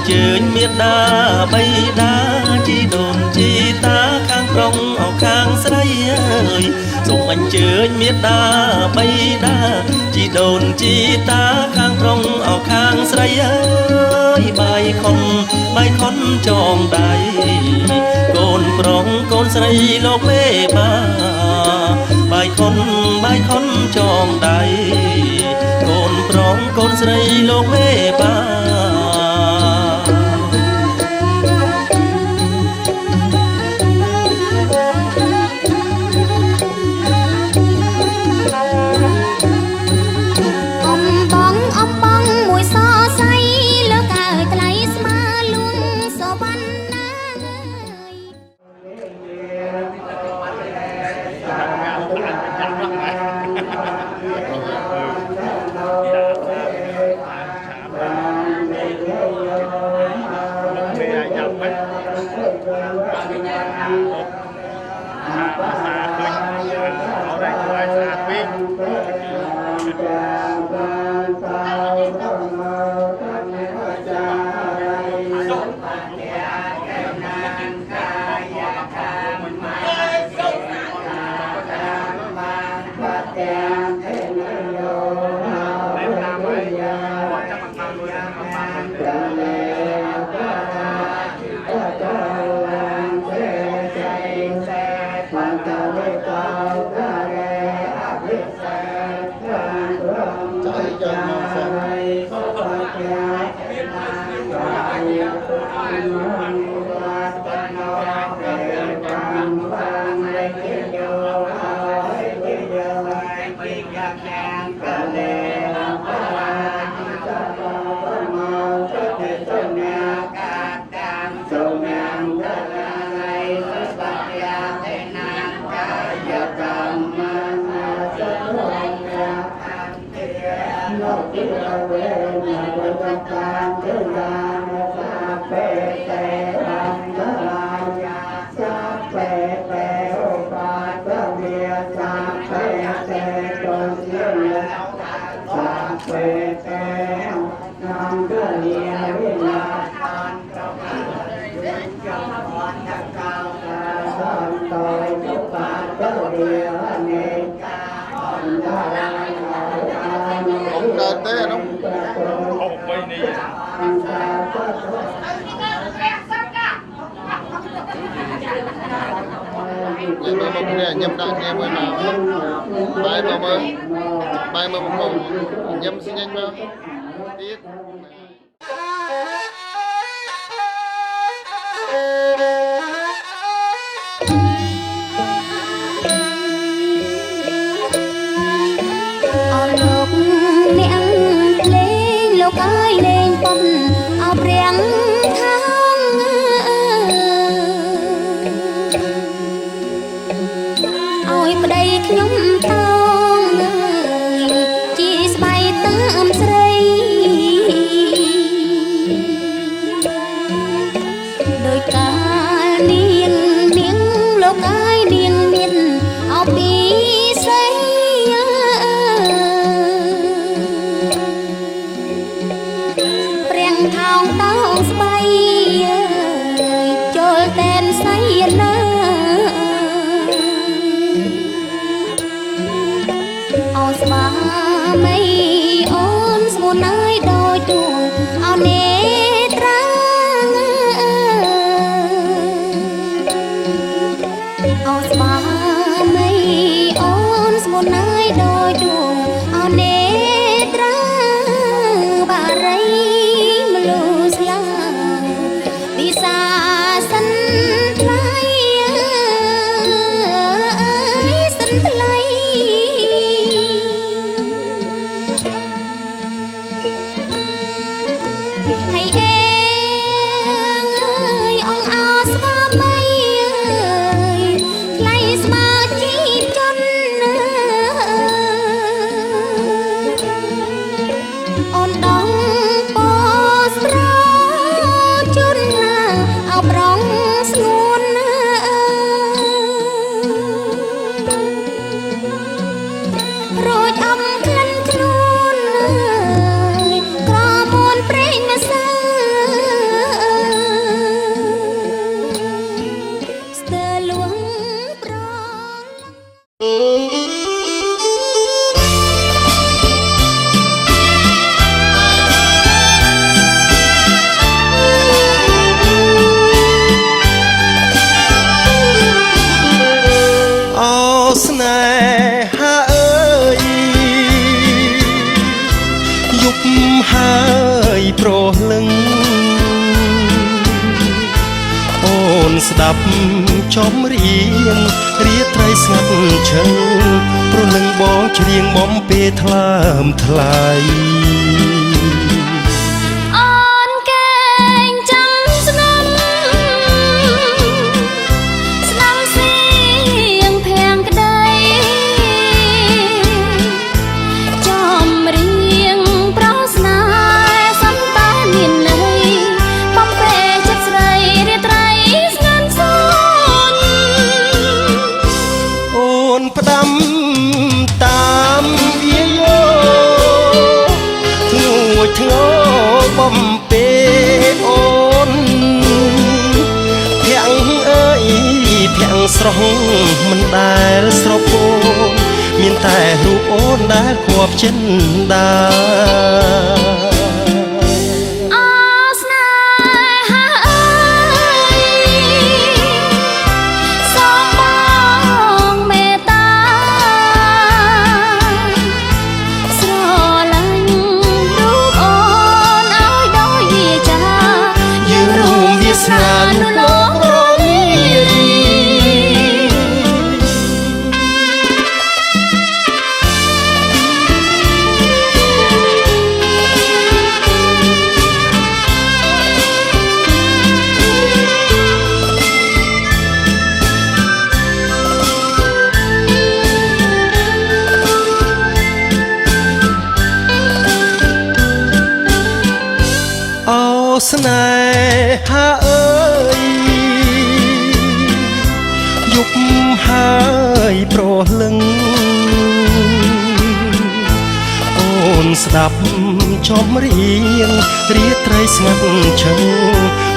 ជើញមេដាបៃតាជីដូនជីតាខាងប្រុងអោខាងស្រីអើយសូមអញ្ជើញមេដាបៃតាជីដូនជីតាខាងប្រុងអោខាងស្រីអើយបាយខុនចងដៃកូនប្រុងកូនស្រីលោកមេបាបាយខុនចងដៃកូនប្រុងកូនស្រីលោកមេបាHãy subscribe cho kênh Ghiền Mì Gõ để không bỏ lỡ ទេអានោះអូ3នេះញ៉ាំមកគ្នាញ៉ាំដាក់គ្នាមួយមកបាយមកមើលបាយមើលបងប្អូនញ៉ាំស៊ីញ៉ាញ់មកទៀតហើយប្រលឹងអូនស្ដាប់ចំរៀងរាត្រីស្ងាត់ឈឹងប្រលឹងបងច្រៀងបំពេលថ្លើមថ្លៃបំពេលអូនភាំងអើយភាំងស្រស់មិនដែលស្រពោនមានតែរូបអូនដែលគប់ចិនដាស្នេហាអើយយប់ហើយប្រលឹងអូនស្ដាប់ចំរៀងរាត្រីស្ងាត់ឈឹង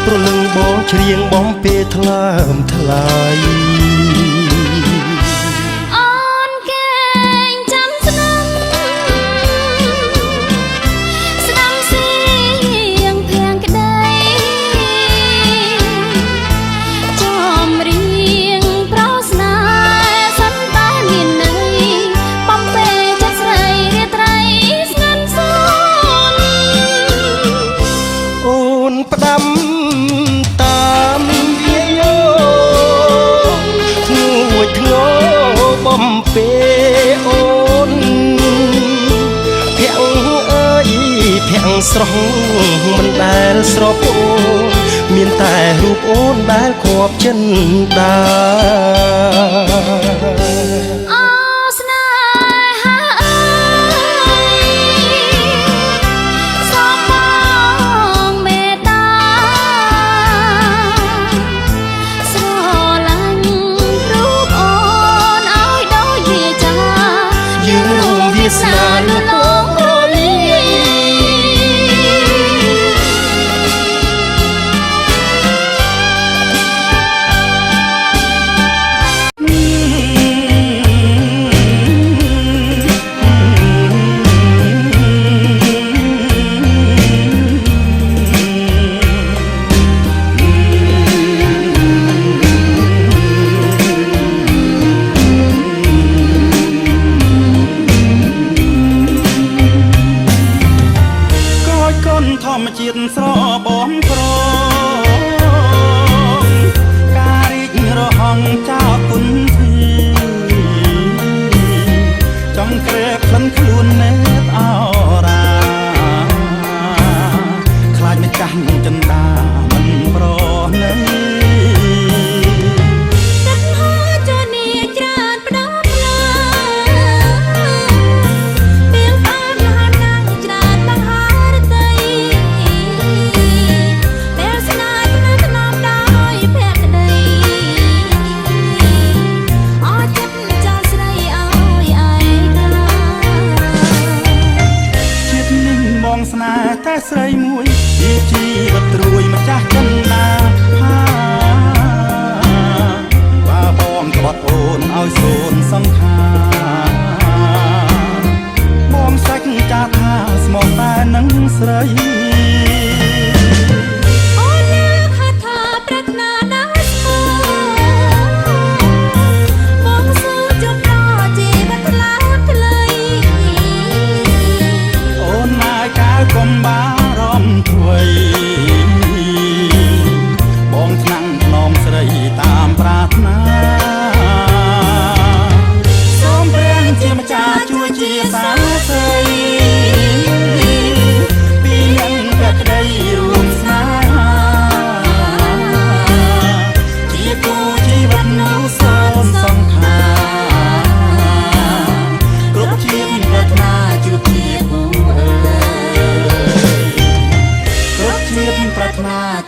ប្រលឹងបងច្រៀងបំពេលថ្លើមថ្លៃ ដាំតាមវាយោធ្ងួចធ្ងរបំពេអូនភាំងអើយភាំងស្រស់មិនដែលស្រពោមានតែរូបអូនដែលគប់ចិនដា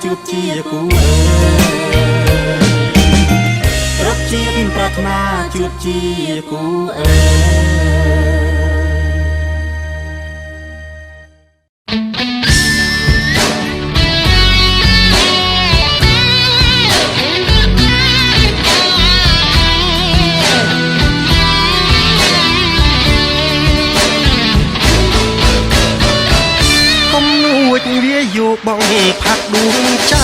ជួបជាគូរកជាតិប្រាថ្នាជួបជាគូអើយកបងផាត់ដួងใจ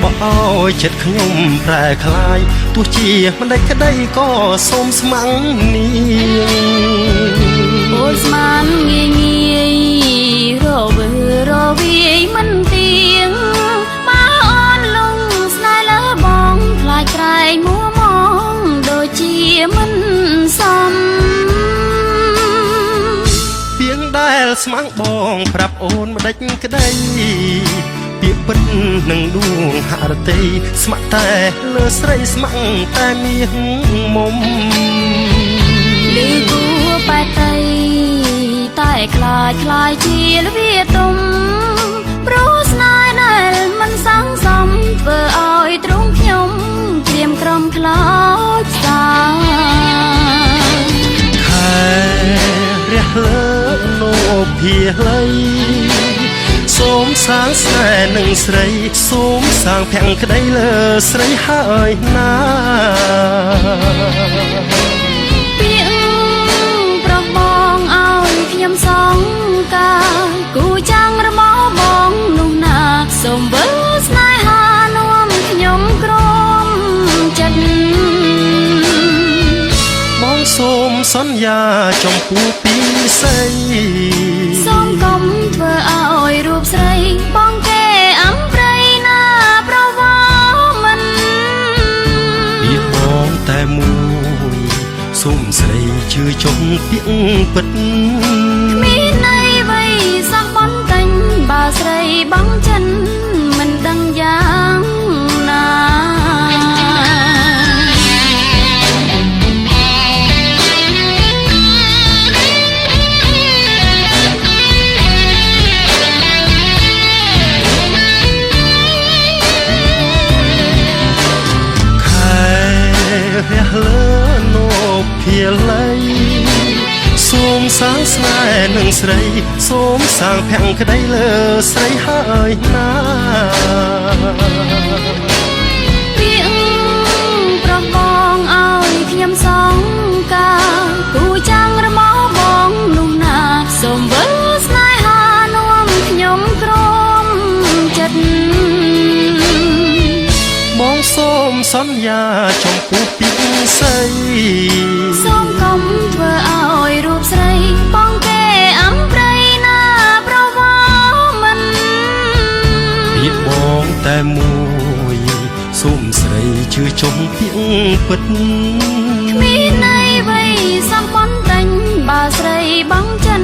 បងអើយចិត្តខ្ញុំប្រែคลายទោះជាមិនដាច់ក្តីក៏សូមស្ម័គ្រនាងអូនស្មានងាយងាយរវើរវាយមិនទៀងមកអូនលងស្នេហ៍លើបងខ្លាចក្រែងមួមងដូចជាមិនសមដែលស្មាំងបងប្រាប់អូនមិនដេចក្តីពាក្យពិតនឹងដួងហរតីស្ម័គ្រតែលើស្រីស្ម័គ្រតែមាសមុំលឺគួបែកតីតែខ្លាចជាលវាទុំព្រោះស្នេហ៍ដែលមិនសង្សំធ្វើឲ្យទ្រង់ខ្ញុំព្រាមក្រំខ្លោចសាខែរះលើនោភាលីសូមសាងស្នេហ៍នឹងស្រីសូមសាងភាំងក្តីលើស្រីហើយណាពាក្យប្រោះបងឲ្យខ្ញុំសងការគូចាំងរមោបងនោះណាសូមវិលស្នេហានាំខ្ញុំក្រំចិត្តបងសូមសន្យាចំពោះពីស្រីសូមកុំធ្វើឲ្យរូបស្រីបងគេ ពាក្យពិតគ្មានន័យអ្វីសោះបន់តែញបើស្រីបងចិនមិនដឹងយ៉ាងណារះលើនោភាល័យសូមសាងស្នេហ៍នឹងស្រីសូមសាងភក្តីលើស្រីហើយណាពីប្រងបងឲ្យខ្ញុំសងកាគូចាំងរមោបងនោះណាសូមវិលស្នេហានាំខ្ញុំក្រុមចិត្តបងសូមសន្យាចំពោះពីស្រីសូមកុំធ្វើឲ្យរូបស្រីបងគេអំប្រៃណាប្រវោមិនពីបងតែមួយសូមស្រីជឿចំពាក្យពិតគ្មានន័យអ្វីសោះបន់តែញបើស្រីបងចិន